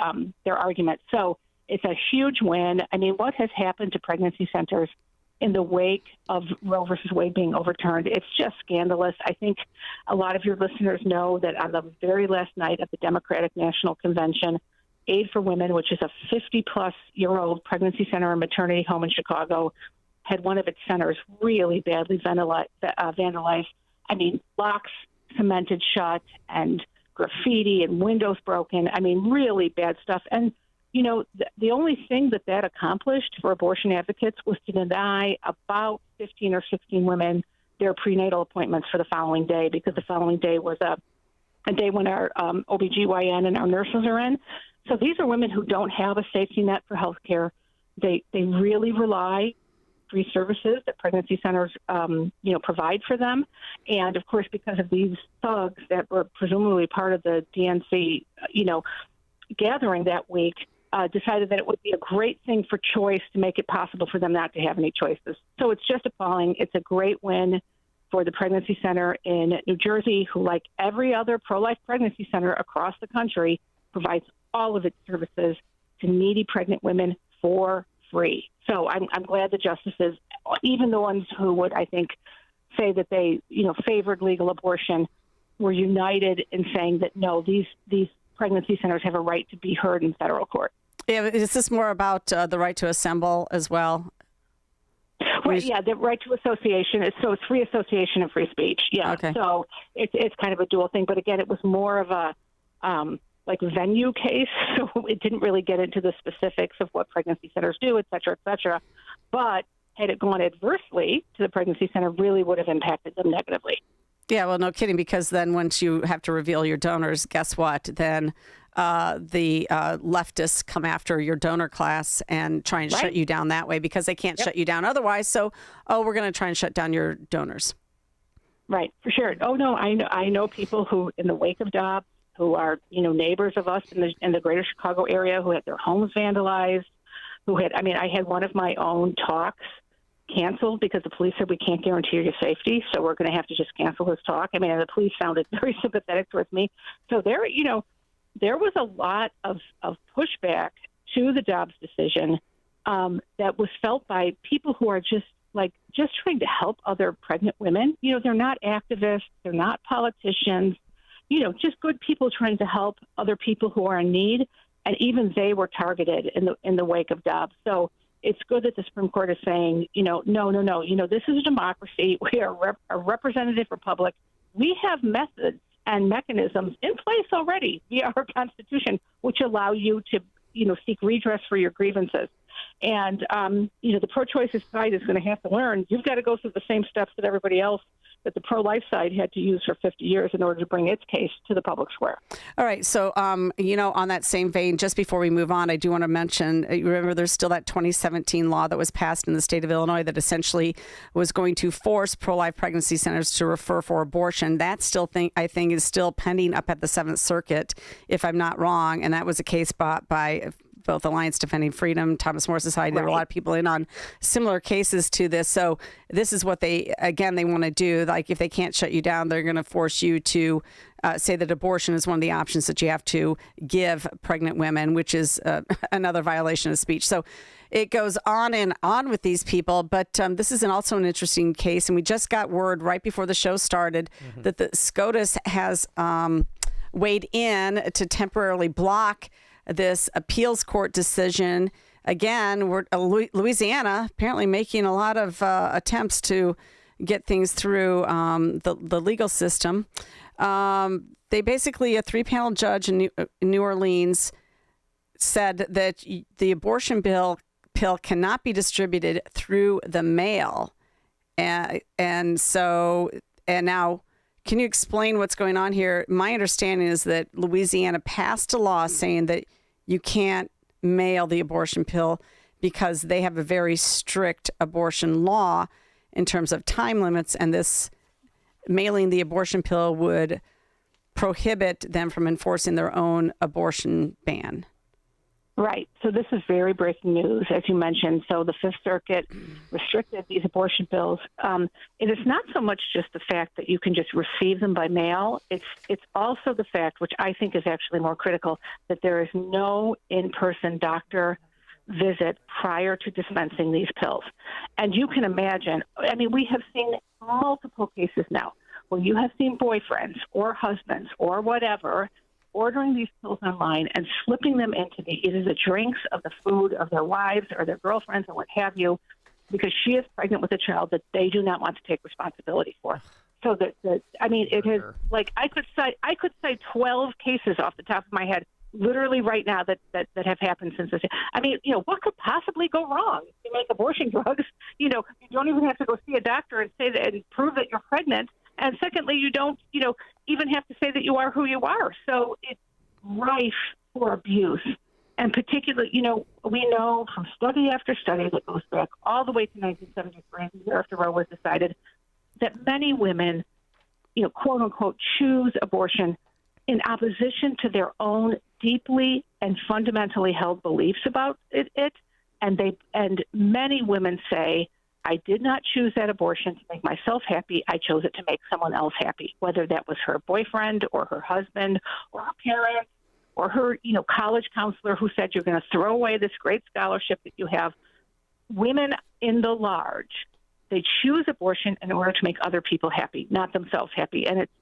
argument. So it's a huge win. I mean, what has happened to pregnancy centers in the wake of Roe versus Wade being overturned. It's just scandalous. I think a lot of your listeners know that on the very last night of the Democratic National Convention, Aid for Women, which is a 50-plus-year-old pregnancy center and maternity home in Chicago, had one of its centers really badly vandalized. I mean, locks cemented shut and graffiti and windows broken. I mean, really bad stuff. And you know, the only thing that accomplished for abortion advocates was to deny about 15 or 16 women their prenatal appointments for the following day, because the following day was a day when our OBGYN and our nurses are in. So these are women who don't have a safety net for health care. They really rely on free services that pregnancy centers, provide for them. And, of course, because of these thugs that were presumably part of the DNC, gathering that week, decided that it would be a great thing for choice to make it possible for them not to have any choices. So it's just appalling. It's a great win for the pregnancy center in New Jersey, who, like every other pro-life pregnancy center across the country, provides all of its services to needy pregnant women for free. So I'm glad the justices, even the ones who would, I think, say that they, favored legal abortion, were united in saying that, no, these pregnancy centers have a right to be heard in federal court. Yeah, is this more about the right to assemble as well? Right, yeah, the right to association. So it's free association and free speech. Yeah, okay. So it's kind of a dual thing. But again, it was more of a venue case, so it didn't really get into the specifics of what pregnancy centers do, et cetera, et cetera. But had it gone adversely to the pregnancy center, really would have impacted them negatively. Yeah, well, no kidding, because then once you have to reveal your donors, guess what? Then the leftists come after your donor class and try and shut you down that way, because they can't shut you down otherwise. So, we're going to try and shut down your donors. Right, for sure. Oh, no, I know people who, in the wake of Dobbs, who are, neighbors of us in the greater Chicago area, who had their homes vandalized, I had one of my own talks canceled because the police said we can't guarantee your safety, so we're going to have to just cancel this talk. And the police sounded very sympathetic towards me. So there was a lot of pushback to the Dobbs decision that was felt by people who are just trying to help other pregnant women. They're not activists, they're not politicians, just good people trying to help other people who are in need. And even they were targeted in the wake of Dobbs. So it's good that the Supreme Court is saying, no. This is a democracy. We are a representative republic. We have methods and mechanisms in place already via our Constitution, which allow you to, seek redress for your grievances. And, the pro-choice side is going to have to learn, you've got to go through the same steps that everybody else, that the pro-life side had to use for 50 years in order to bring its case to the public square. All right. So, on that same vein, just before we move on, I do want to mention, remember, there's still that 2017 law that was passed in the state of Illinois that essentially was going to force pro-life pregnancy centers to refer for abortion. That I think is still pending up at the 7th Circuit, if I'm not wrong. And that was a case brought by both Alliance Defending Freedom, Thomas More Society. There were a lot of people in on similar cases to this. So this is what they want to do. Like, if they can't shut you down, they're going to force you to say that abortion is one of the options that you have to give pregnant women, which is another violation of speech. So it goes on and on with these people. But this is also an interesting case. And we just got word right before the show started that the SCOTUS has weighed in to temporarily block this appeals court decision. Again, Louisiana apparently making a lot of attempts to get things through the legal system. They basically, a 3-panel judge in New Orleans said that the abortion pill cannot be distributed through the mail. And now, can you explain what's going on here? My understanding is that Louisiana passed a law saying that you can't mail the abortion pill because they have a very strict abortion law in terms of time limits, and this mailing the abortion pill would prohibit them from enforcing their own abortion ban. Right. So this is very breaking news, as you mentioned. So the Fifth Circuit restricted these abortion pills. It is not so much just the fact that you can just receive them by mail. It's also the fact, which I think is actually more critical, that there is no in-person doctor visit prior to dispensing these pills. And you can imagine, I mean, we have seen multiple cases now where you have seen boyfriends or husbands or whatever ordering these pills online and slipping them into either the drinks of the food of their wives or their girlfriends or what have you, because she is pregnant with a child that they do not want to take responsibility for. So I mean, it is like I could cite 12 cases off the top of my head, literally right now that have happened since this. I mean, what could possibly go wrong? You make abortion drugs. You don't even have to go see a doctor and say that and prove that you're pregnant. And secondly, you don't, even have to say that you are who you are. So it's rife for abuse. And particularly, we know from study after study that goes back all the way to 1973, the year after Roe was decided, that many women, quote unquote, choose abortion in opposition to their own deeply and fundamentally held beliefs about it. And many women say, I did not choose that abortion to make myself happy. I chose it to make someone else happy, whether that was her boyfriend or her husband or her parents or her, college counselor who said, you're going to throw away this great scholarship that you have. Women in the large, they choose abortion in order to make other people happy, not themselves happy. And it's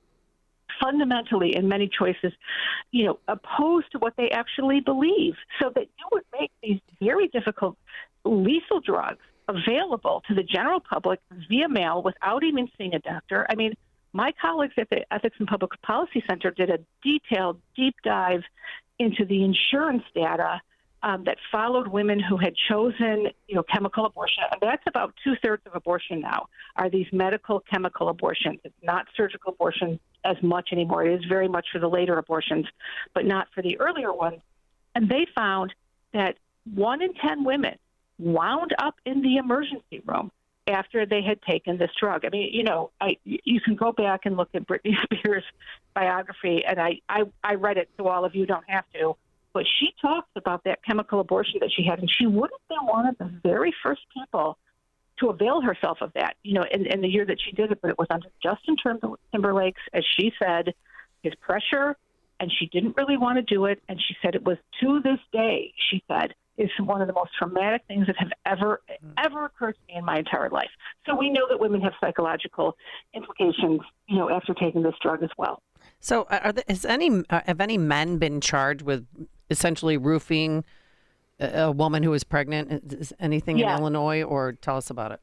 fundamentally, in many choices, opposed to what they actually believe. So that you would make these very difficult, lethal drugs available to the general public via mail without even seeing a doctor. I mean, my colleagues at the Ethics and Public Policy Center did a detailed, deep dive into the insurance data that followed women who had chosen, chemical abortion. And that's about 2/3 of abortion now are these medical chemical abortions. It's not surgical abortion as much anymore. It is very much for the later abortions, but not for the earlier ones. And they found that 1 in 10 women wound up in the emergency room after they had taken this drug. I mean, you can go back and look at Britney Spears' biography, and I read it, so all of you don't have to. But she talks about that chemical abortion that she had, and she would have been one of the very first people to avail herself of that, in the year that she did it. But it was under Justin Timberlake's, as she said, his pressure, and she didn't really want to do it. And she said it was, to this day, she said, is one of the most traumatic things that have ever occurred to me in my entire life. So we know that women have psychological implications, after taking this drug as well. So have any men been charged with essentially roofing a woman who is pregnant? Is anything in Illinois, or tell us about it?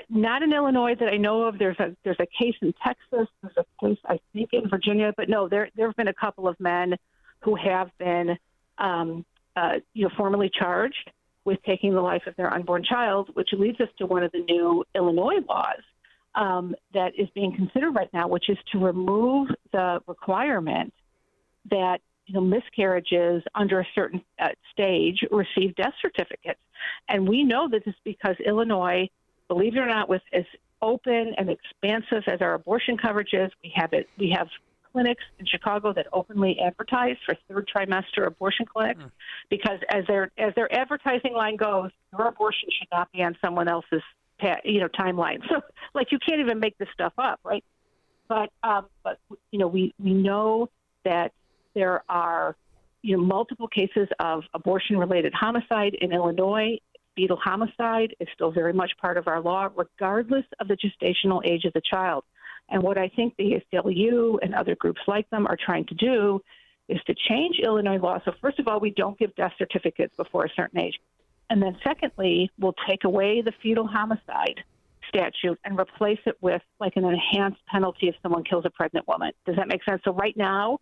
Not in Illinois that I know of. There's a case in Texas. There's a case, I think, in Virginia. But no, there have been a couple of men who have been formally charged with taking the life of their unborn child, which leads us to one of the new Illinois laws that is being considered right now, which is to remove the requirement that miscarriages under a certain stage receive death certificates. And we know that this is because Illinois, believe it or not, with as open and expansive as our abortion coverage is, we have clinics in Chicago that openly advertise for third trimester abortion clinics, because as their advertising line goes, your abortion should not be on someone else's timeline. So, you can't even make this stuff up, right? But we know that there are multiple cases of abortion-related homicide in Illinois. Fetal homicide is still very much part of our law, regardless of the gestational age of the child. And what I think the ACLU and other groups like them are trying to do is to change Illinois law. So first of all, we don't give death certificates before a certain age. And then secondly, we'll take away the fetal homicide statute and replace it with an enhanced penalty if someone kills a pregnant woman. Does that make sense? So right now,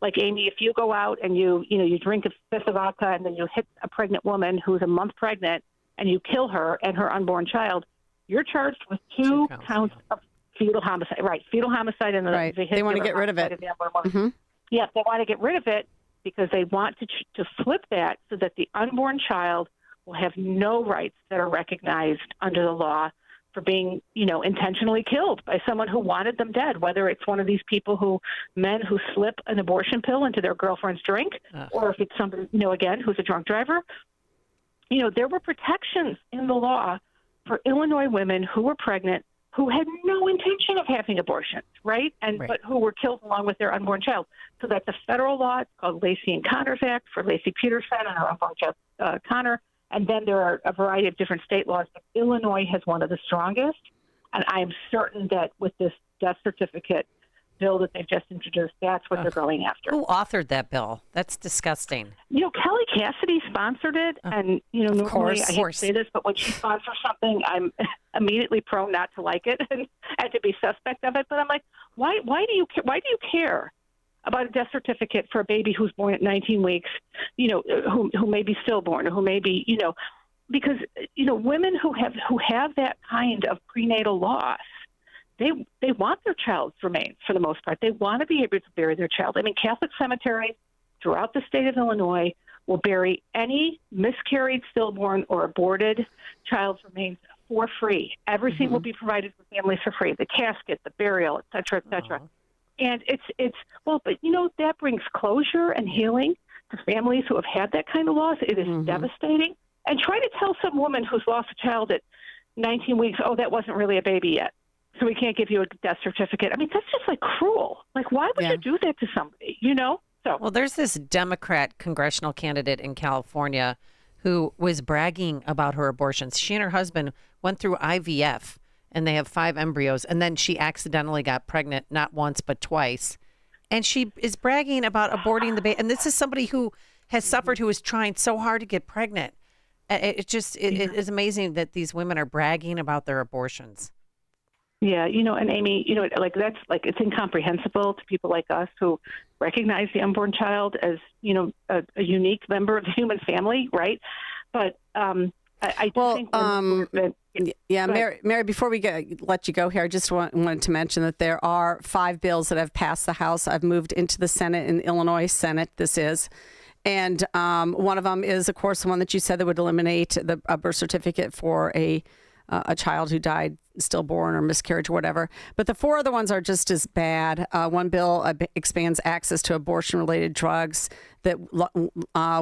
like Amy, if you go out and you drink a fifth of vodka and then you hit a pregnant woman who's a month pregnant and you kill her and her unborn child, you're charged with two counts of fetal homicide. Right, fetal homicide and they want to get rid of it. Yes, they want to get rid of it because they want to flip that so that the unborn child will have no rights that are recognized under the law for being, intentionally killed by someone who wanted them dead, whether it's one of these men who slip an abortion pill into their girlfriend's drink, or if it's somebody, again, who's a drunk driver. There were protections in the law for Illinois women who were pregnant who had no intention of having abortions, right? But who were killed along with their unborn child. So that's a federal law. It's called Lacey and Connor's Act for Lacey Peterson and her unborn child, Connor. And then there are a variety of different state laws. But Illinois has one of the strongest. And I am certain that with this death certificate bill that they've just introduced, that's what they're going after. Who authored that bill? That's disgusting. Kelly Cassidy sponsored it. And, normally I hate to say this, but when she sponsors something, I'm immediately prone not to like it and to be suspect of it. But I'm like, why do you care about a death certificate for a baby who's born at 19 weeks, who may be stillborn or who may be, because, women who have that kind of prenatal loss, they want their child's remains for the most part. They want to be able to bury their child. I mean, Catholic cemeteries throughout the state of Illinois will bury any miscarried, stillborn, or aborted child's remains for free. Everything will be provided for families for free, the casket, the burial, et cetera, et cetera. And that brings closure and healing to families who have had that kind of loss. It is devastating. And try to tell some woman who's lost a child at 19 weeks, oh, that wasn't really a baby yet, so we can't give you a death certificate. I mean, that's just like cruel. Like, why would you do that to somebody, So, well, there's this Democrat congressional candidate in California who was bragging about her abortions. She and her husband went through IVF, and they have 5 embryos, and then she accidentally got pregnant, not once but twice. And she is bragging about aborting the baby. And this is somebody who has suffered, who is trying so hard to get pregnant. It is amazing that these women are bragging about their abortions. Yeah, and Amy, that's it's incomprehensible to people like us who recognize the unborn child as, a unique member of the human family, right? But I think Mary, before we let you go here, I just wanted to mention that there are 5 bills that have passed the House. I've moved into the Senate, in the Illinois Senate, this is. And one of them is, of course, the one that you said that would eliminate a birth certificate for a child who died stillborn or miscarriage or whatever. But the 4 other ones are just as bad. One bill expands access to abortion-related drugs that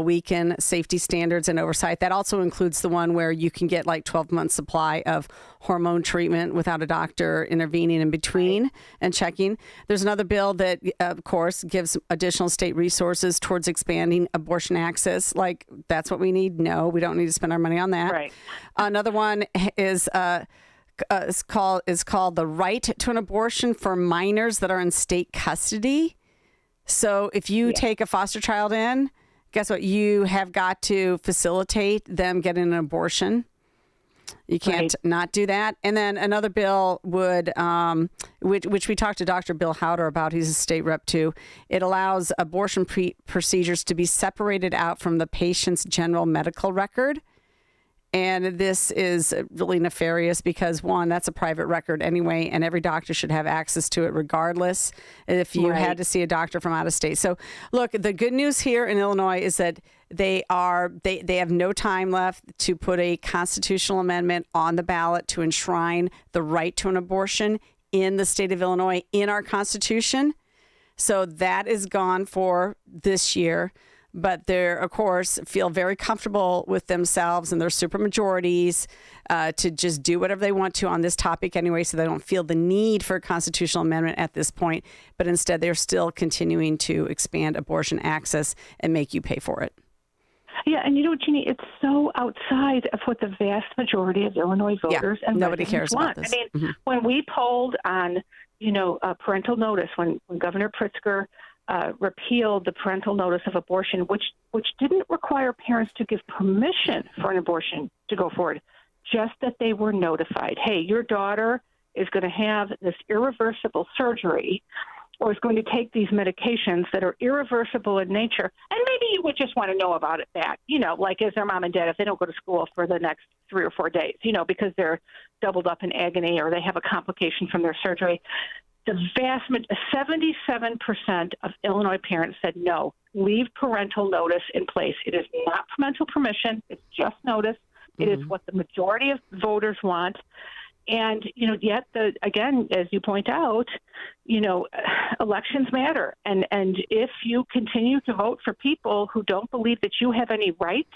weaken safety standards and oversight. That also includes the one where you can get like 12-month supply of hormone treatment without a doctor intervening in between and checking. There's another bill that, of course, gives additional state resources towards expanding abortion access. Like, that's what we need? No, we don't need to spend our money on that. Right. Another one is called the right to an abortion for minors that are in state custody. So if you take a foster child in, guess what? You have got to facilitate them getting an abortion. You can't not do that. And then another bill would, which we talked to Dr. Bill Howder about, he's a state rep too. It allows abortion procedures to be separated out from the patient's general medical record. And this is really nefarious because, one, that's a private record anyway, and every doctor should have access to it regardless if you had to see a doctor from out of state. So, look, the good news here in Illinois is that they have no time left to put a constitutional amendment on the ballot to enshrine the right to an abortion in the state of Illinois in our Constitution. So that is gone for this year. But they, of course, feel very comfortable with themselves and their supermajorities to just do whatever they want to on this topic anyway, so they don't feel the need for a constitutional amendment at this point. But instead, they're still continuing to expand abortion access and make you pay for it. Yeah, and Jeannie, it's so outside of what the vast majority of Illinois voters and nobody cares want. about this. I mean, when we polled on, parental notice, when Governor Pritzker repealed the parental notice of abortion, which didn't require parents to give permission for an abortion to go forward, just that they were notified. Hey, your daughter is going to have this irreversible surgery or is going to take these medications that are irreversible in nature. And maybe you would just want to know about it that, like as their mom and dad, if they don't go to school for the next 3 or 4 days, because they're doubled up in agony or they have a complication from their surgery. The 77% of Illinois parents said no, leave parental notice in place. It is not parental permission. It's just notice. It is what the majority of voters want. And, yet, again, as you point out, elections matter. And if you continue to vote for people who don't believe that you have any rights,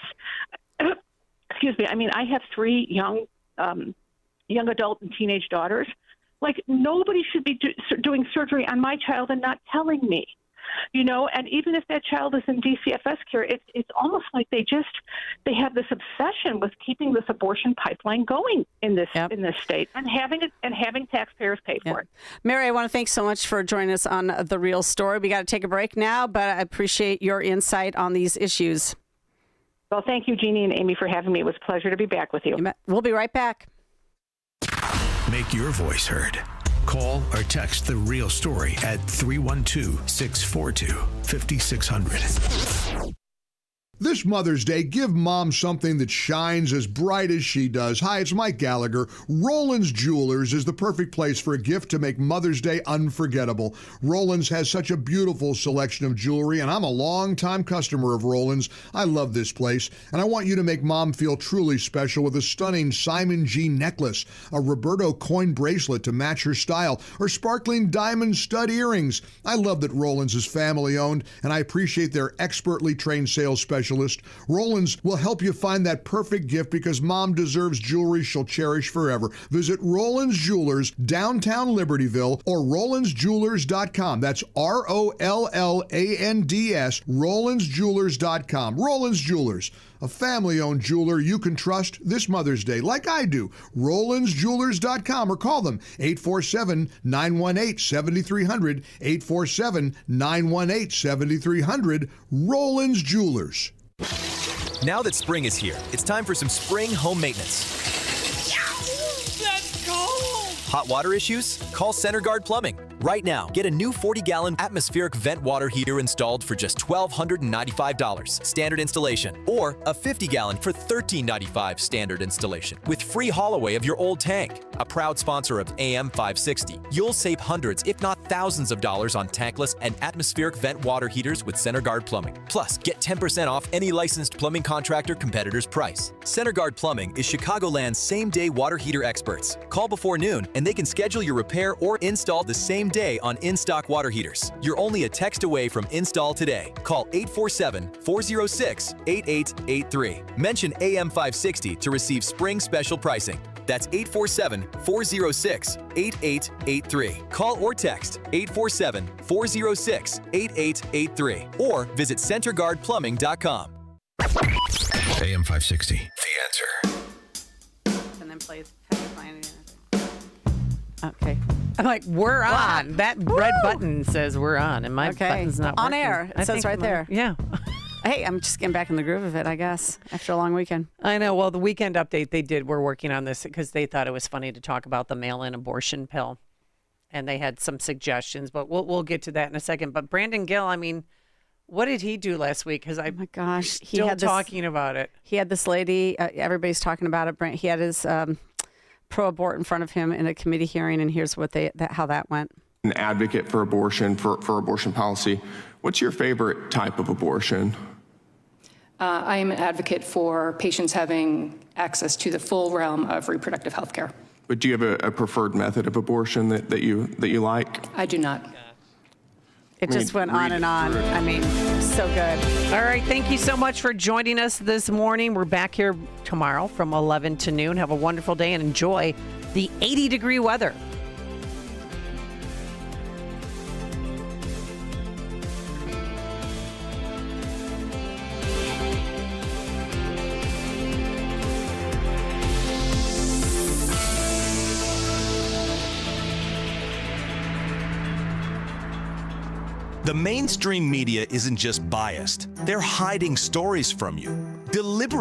excuse me, I mean, I have 3 young adult and teenage daughters. Like, nobody should be doing surgery on my child and not telling me. And even if that child is in DCFS care, it's almost like they have this obsession with keeping this abortion pipeline going in this state and having taxpayers pay for it. Mary, I want to thank so much for joining us on The Real Story. We got to take a break now, but I appreciate your insight on these issues. Well, thank you, Jeannie and Amy, for having me. It was a pleasure to be back with you. We'll be right back. Make your voice heard. Call or text The Real Story at 312-642-5600. This Mother's Day, give Mom something that shines as bright as she does. Hi, it's Mike Gallagher. Roland's Jewelers is the perfect place for a gift to make Mother's Day unforgettable. Roland's has such a beautiful selection of jewelry, and I'm a longtime customer of Roland's. I love this place, and I want you to make Mom feel truly special with a stunning Simon G necklace, a Roberto coin bracelet to match her style, or sparkling diamond stud earrings. I love that Roland's is family-owned, and I appreciate their expertly trained sales specialists. Roland's will help you find that perfect gift because Mom deserves jewelry she'll cherish forever. Visit Roland's Jewelers, downtown Libertyville, or RolandsJewelers.com. That's ROLLANDS, RolandsJewelers.com. Roland's Jewelers, a family-owned jeweler you can trust this Mother's Day, like I do. RolandsJewelers.com, or call them 847-918-7300, 847-918-7300, Roland's Jewelers. Now that spring is here, it's time for some spring home maintenance. That's cold! Hot water issues? Call Center Guard Plumbing. Right now, get a new 40-gallon atmospheric vent water heater installed for just $1,295 standard installation, or a 50-gallon for $1,395 standard installation with free haul away of your old tank. A proud sponsor of AM 560, you'll save hundreds, if not thousands of dollars on tankless and atmospheric vent water heaters with Center Guard Plumbing. Plus, get 10% off any licensed plumbing contractor competitor's price. Center Guard Plumbing is Chicagoland's same-day water heater experts. Call before noon and they can schedule your repair or install the same day on in-stock water heaters. You're only a text away from install today. Call 847-406-8883. Mention AM 560 to receive spring special pricing. That's 847-406-8883. Call or text 847-406-8883 or visit centerguardplumbing.com. AM 560, The Answer. And then play Okay. I'm like, we're on. That red button says we're on, and my button's not on working. air. It says right there. Yeah. Hey, I'm just getting back in the groove of it, I guess, after a long weekend. I know. Well, the weekend update they did, we're working on this because they thought it was funny to talk about the mail-in abortion pill, and they had some suggestions, but we'll get to that in a second. But Brandon Gill, I mean, what did he do last week? Because oh my gosh, he had talking about it. He had this lady. Everybody's talking about it. He had his pro-abort in front of him in a committee hearing, and here's what how that went. An advocate for abortion, for abortion policy. What's your favorite type of abortion? I am an advocate for patients having access to the full realm of reproductive health care. But do you have a preferred method of abortion that you like? I do not. It just went on and on. I mean, so good. All right. Thank you so much for joining us this morning. We're back here tomorrow from 11 to noon. Have a wonderful day and enjoy the 80-degree weather. The mainstream media isn't just biased. They're hiding stories from you. Deliberately.